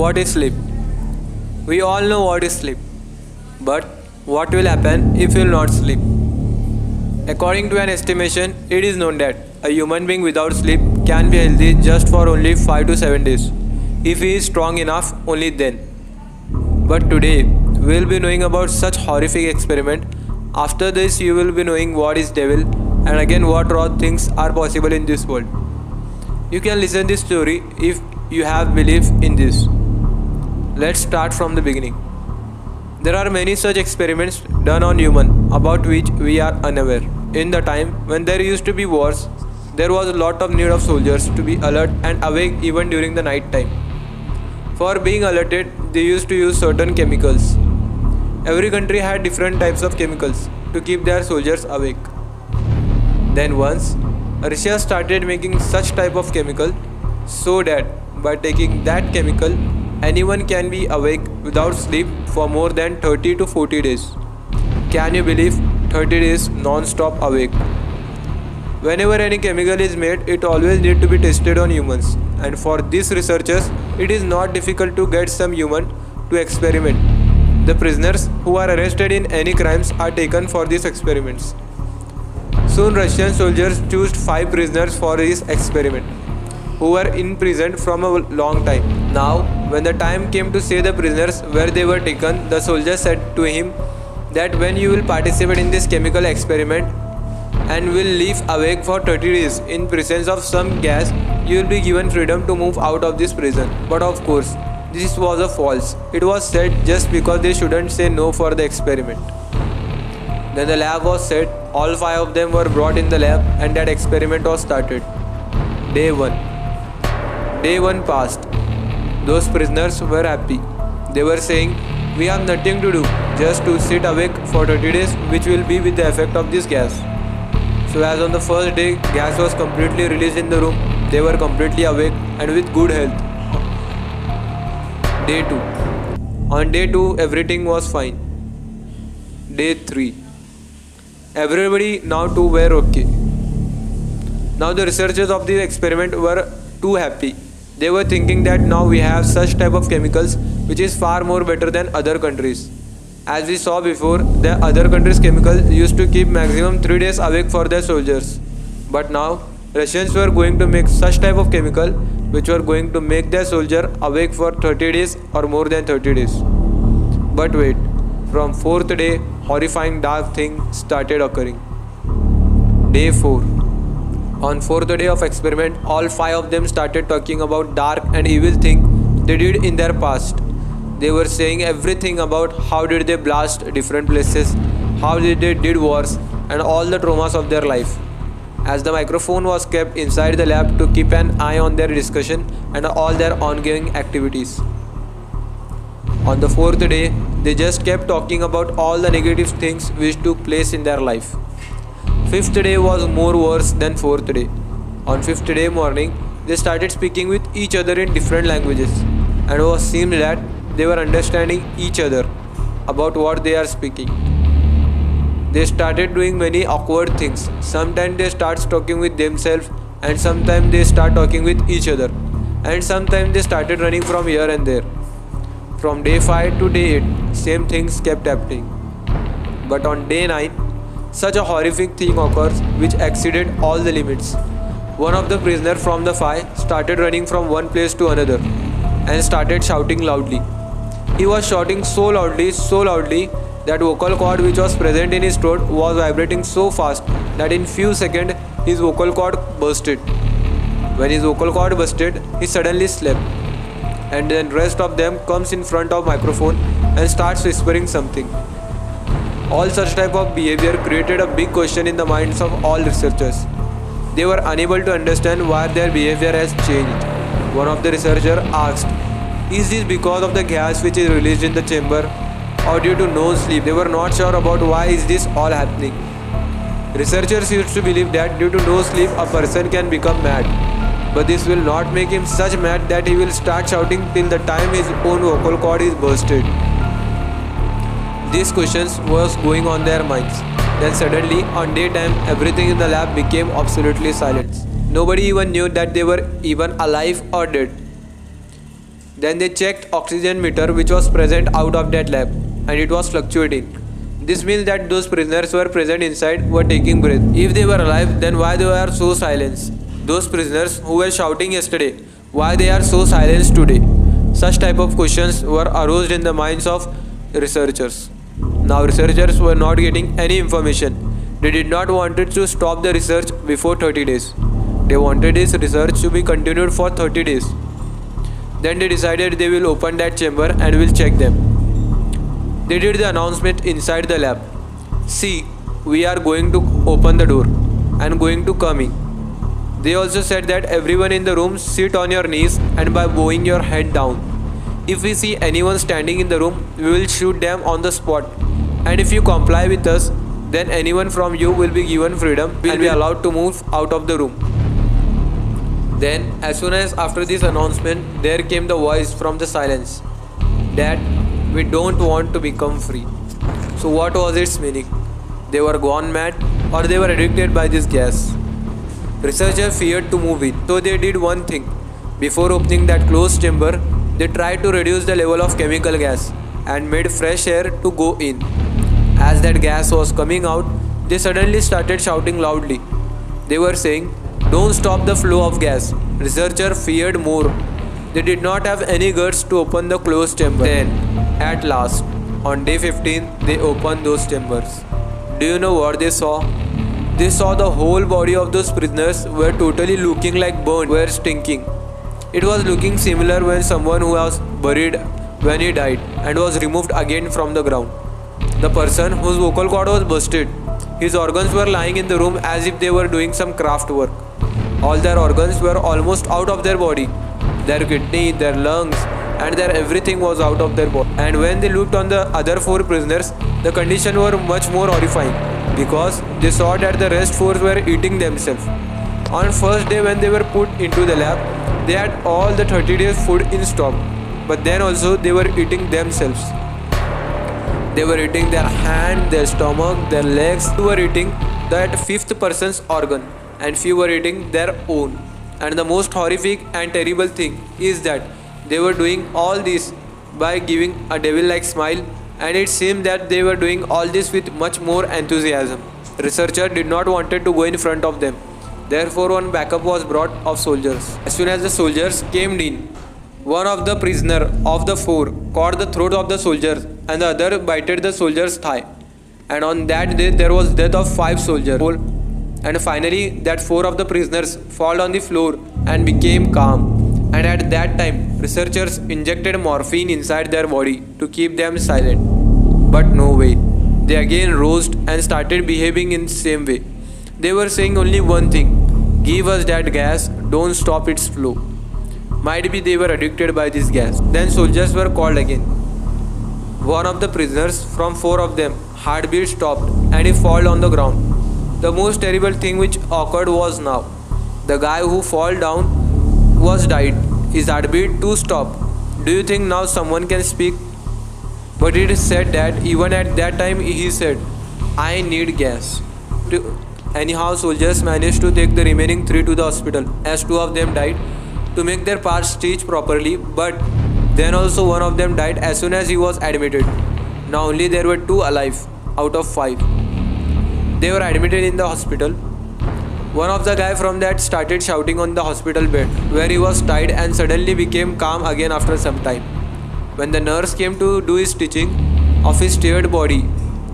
What is sleep? We all know what is sleep. But what will happen if you will not sleep? According to an estimation, it is known that a human being without sleep can be healthy just for only 5 to 7 days. If he is strong enough, only then. But today, we will be knowing about such horrific experiment. After this, you will be knowing what is devil and again what raw things are possible in this world. You can listen this story if you have belief in this. Let's start from the beginning. There are many such experiments done on human about which we are unaware. In the time when there used to be wars, there was a lot of need of soldiers to be alert and awake even during the night time. For being alerted, they used to use certain chemicals. Every country had different types of chemicals to keep their soldiers awake. Then once, Russia started making such type of chemical so that by taking that chemical, anyone can be awake without sleep for more than 30 to 40 days. Can you believe 30 days non-stop awake? Whenever any chemical is made, it always needs to be tested on humans. And for these researchers, it is not difficult to get some human to experiment. The prisoners who are arrested in any crimes are taken for these experiments. Soon Russian soldiers chose 5 prisoners for this experiment, who were in prison from a long time. Now, when the time came to say the prisoners where they were taken, the soldier said to him that when you will participate in this chemical experiment and will live awake for 30 days in presence of some gas, you will be given freedom to move out of this prison. But of course, this was a false. It was said just because they shouldn't say no for the experiment. Then the lab was set, all 5 of them were brought in the lab and that experiment was started. Day 1. Day 1 passed. Those prisoners were happy. They were saying, we have nothing to do, just to sit awake for 30 days, which will be with the effect of this gas. So as on the first day, gas was completely released in the room. They were completely awake and with good health. Day 2. On day 2, everything was fine. Day 3. Everybody now too were okay. Now the researchers of the experiment were too happy. They were thinking that now we have such type of chemicals which is far more better than other countries. As we saw before, the other countries' chemicals used to keep maximum 3 days awake for their soldiers. But now, Russians were going to make such type of chemical which were going to make their soldier awake for 30 days or more than 30 days. But wait, from 4th day, horrifying dark thing started occurring. Day 4. On 4th day of experiment, all 5 of them started talking about dark and evil thing they did in their past. They were saying everything about how did they blast different places, how did they did wars and all the traumas of their life. As the microphone was kept inside the lab to keep an eye on their discussion and all their ongoing activities. On the 4th day, they just kept talking about all the negative things which took place in their life. 5th day was more worse than 4th day. On 5th day morning, they started speaking with each other in different languages, and it was seemed that they were understanding each other about what they are speaking. They started doing many awkward things. Sometimes they start talking with themselves, and sometimes they start talking with each other, and sometimes they started running from here and there. From day 5 to day 8, same things kept happening. But on day 9, such a horrific thing occurs which exceeded all the limits. One of the prisoners from the 5 started running from one place to another and started shouting loudly. He was shouting so loudly that vocal cord which was present in his throat was vibrating so fast that in few seconds his vocal cord bursted. When his vocal cord busted, he suddenly slept. And then rest of them comes in front of microphone and starts whispering something. All such type of behavior created a big question in the minds of all researchers. They were unable to understand why their behavior has changed. One of the researchers asked, is this because of the gas which is released in the chamber or due to no sleep? They were not sure about why is this all happening. Researchers used to believe that due to no sleep a person can become mad. But this will not make him such mad that he will start shouting till the time his own vocal cord is bursted. These questions was going on their minds. Then suddenly, on daytime, everything in the lab became absolutely silent. Nobody even knew that they were even alive or dead. Then they checked oxygen meter which was present out of that lab, and it was fluctuating. This means that those prisoners were present inside were taking breath. If they were alive, then why they were so silenced? Those prisoners who were shouting yesterday, why they are so silenced today? Such type of questions were aroused in the minds of researchers. Now researchers were not getting any information. They did not wanted to stop the research before 30 days. They wanted this research to be continued for 30 days. Then they decided they will open that chamber and will check them. They did the announcement inside the lab. See, we are going to open the door and going to come in. They also said that everyone in the room sit on your knees and by bowing your head down. If we see anyone standing in the room, we will shoot them on the spot. And if you comply with us, then anyone from you will be given freedom and be allowed to move out of the room. Then, as soon as after this announcement, there came the voice from the silence that we don't want to become free. So what was its meaning? They were gone mad or they were addicted by this gas? Researchers feared to move in, so they did one thing. Before opening that closed chamber, they tried to reduce the level of chemical gas and made fresh air to go in. As that gas was coming out, they suddenly started shouting loudly. They were saying, "Don't stop the flow of gas." Researchers feared more. They did not have any guts to open the closed chamber. Then, at last, on day 15, they opened those chambers. Do you know what they saw? They saw the whole body of those prisoners were totally looking like burned, were stinking. It was looking similar when someone who was buried when he died and was removed again from the ground. The person whose vocal cord was busted, his organs were lying in the room as if they were doing some craft work. All their organs were almost out of their body. Their kidney, their lungs, and their everything was out of their body. And when they looked on the other 4 prisoners, the condition were much more horrifying because they saw that the rest 4 were eating themselves. On first day when they were put into the lab, they had all the 30 days food in stock, but then also they were eating themselves. They were eating their hand, their stomach, their legs. Few were eating that 5th person's organ and few were eating their own. And the most horrific and terrible thing is that they were doing all this by giving a devil-like smile, and it seemed that they were doing all this with much more enthusiasm. Researchers did not want to go in front of them. Therefore, one backup was brought of soldiers. As soon as the soldiers came in, one of the prisoner of the 4 caught the throat of the soldier and the other bited the soldier's thigh. And on that day, there was death of 5 soldiers. And finally, that 4 of the prisoners fall on the floor and became calm. And at that time, researchers injected morphine inside their body to keep them silent. But no way. They again rose and started behaving in the same way. They were saying only one thing: give us that gas, don't stop its flow. Might be they were addicted by this gas. Then soldiers were called again. One of the prisoners from 4 of them, heartbeat stopped and he fell on the ground. The most terrible thing which occurred was now. The guy who fell down was died. His heartbeat too stopped. Do you think now someone can speak? But it is said that even at that time he said, "I need gas." Anyhow, soldiers managed to take the remaining 3 to the hospital as 2 of them died to make their parts stitched properly, but then also one of them died as soon as he was admitted. Now only there were 2 alive out of 5. They were admitted in the hospital. One of the guy from that started shouting on the hospital bed where he was tied and suddenly became calm again after some time. When the nurse came to do his stitching of his teared body,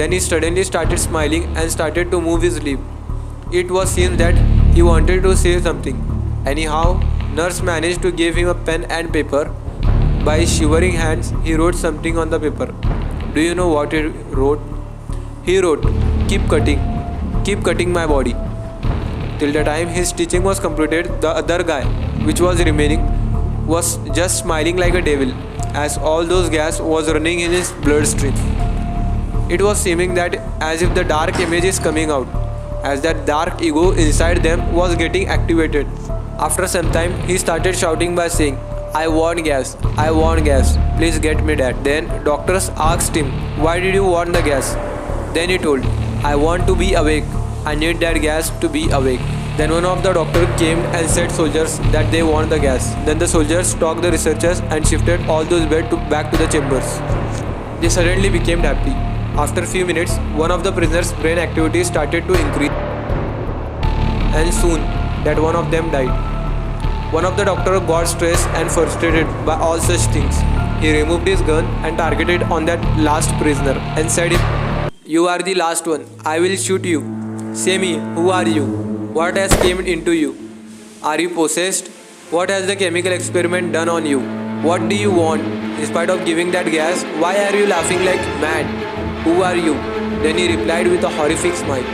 then he suddenly started smiling and started to move his lip. It was seen that he wanted to say something. Anyhow, nurse managed to give him a pen and paper. By his shivering hands, he wrote something on the paper. Do you know what he wrote? He wrote, keep cutting my body. Till the time his stitching was completed, the other guy, which was remaining, was just smiling like a devil, as all those gas was running in his bloodstream. It was seeming that as if the dark image is coming out, as that dark ego inside them was getting activated. After some time, he started shouting by saying, I want gas, please get me that. Then doctors asked him, why did you want the gas? Then he told, I want to be awake, I need that gas to be awake. Then one of the doctors came and said soldiers that they want the gas. Then the soldiers talked the researchers and shifted all those beds back to the chambers. They suddenly became happy. After a few minutes, one of the prisoners' brain activity started to increase, and soon that one of them died. One of the doctors got stressed and frustrated by all such things. He removed his gun and targeted on that last prisoner and said, "You are the last one. I will shoot you. Say me, who are you? What has came into you? Are you possessed? What has the chemical experiment done on you? What do you want? In spite of giving that gas, why are you laughing like mad? Who are you?" Then he replied with a horrific smile,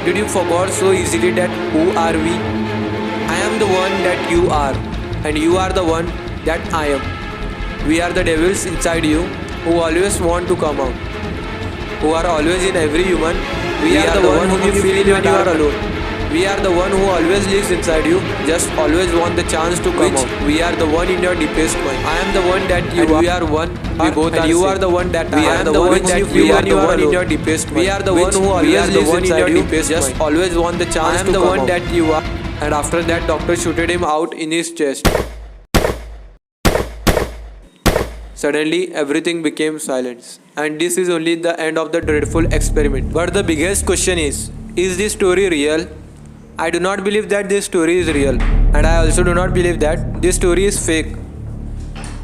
"Did you forget so easily that who are we? I am the one that you are, and you are the one that I am. We are the devils inside you who always want to come out, who are always in every human. We are the one whom you feel when you are alone. We are the one who always lives inside you, just always want the chance to come out. We are the one in your deepest mind. I am the one that you are. We are one. We both are. You are the one that I am. The one that you feel when you are in your deepest mind. We are the one who always lives inside you, just always want the chance to come out. I am the one that you are." And after that, doctor shooted him out in his chest. Suddenly, everything became silence. And this is only the end of the dreadful experiment. But the biggest question is this story real? I do not believe that this story is real. And I also do not believe that this story is fake.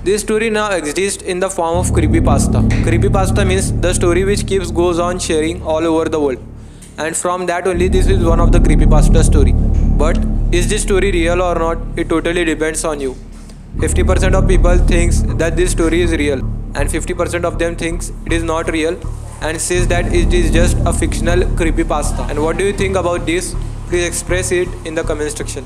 This story now exists in the form of creepypasta. Creepypasta means the story which goes on sharing all over the world. And from that only this is one of the creepypasta story. But is this story real or not? It totally depends on you. 50% of people thinks that this story is real, and 50% of them thinks it is not real and says that it is just a fictional creepypasta. And what do you think about this? Please express it in the comment section.